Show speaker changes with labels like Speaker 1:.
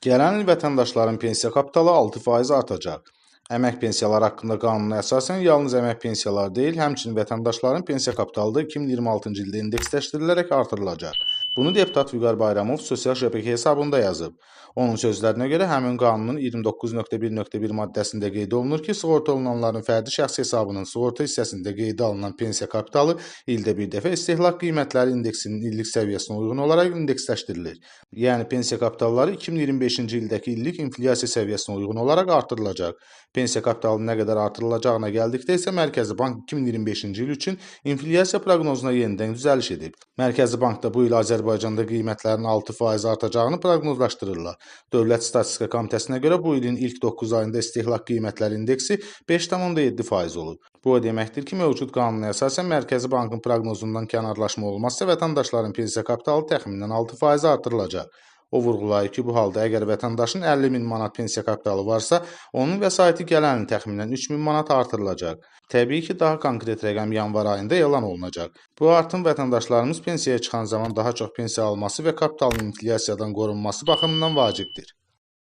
Speaker 1: Gələn il vətəndaşların pensiya kapitalı 6% artacaq. Əmək pensiyaları haqqında qanuna əsasən yalnız əmək pensiyaları deyil, həmçinin vətəndaşların pensiya kapitalı da 2026-cı ildə indeksləşdirilərək artırılacaq. Bunu deputat Vüqar Bayramov sosial şəbəkə hesabında yazıb. Onun sözlərinə görə həmin qanunun 29.1.1 maddəsində qeyd olunur ki, sığorta olunanların fərdi şəxs hesabının sığorta hissəsində qeydə alınan pensiya kapitalı ildə bir dəfə istehlak qiymətləri indeksinin illik səviyyəsinə uyğun olaraq indeksləşdirilir. Yəni pensiya kapitalları 2025-ci ildəki illik inflyasiya səviyyəsinə uyğun olaraq artırılacaq. Pensiya kapitalı nə qədər artırılacağına gəldikdə isə Mərkəzi Bank 2025-ci il üçün inflyasiya proqnozuna yenidən düzəliş edib. Mərkəzi Bank da bu il Azərbaycanda qiymətlərin 6% artacağını proqnozlaşdırırlar. Dövlət Statistika Komitəsinə görə bu ilin ilk 9 ayında istehlak qiymətləri indeksi 5,7% olub. Bu o deməkdir ki, mövcud qanuna əsasən Mərkəzi Bankın proqnozundan kənarlaşma olmazsa vətəndaşların pensiya kapitalı təxminən 6% artırılacaq. O vurğulayıb ki, bu halda əgər vətəndaşın 50.000 manat pensiya kapitalı varsa, onun vəsaiti gələn il təxminən 3.000 manat artırılacaq. Təbii ki, daha konkret rəqəm yanvar ayında elan olunacaq. Bu artım vətəndaşlarımız pensiyaya çıxan zaman daha çox pensiya alması və kapitalın inflyasiyadan qorunması baxımından vacibdir.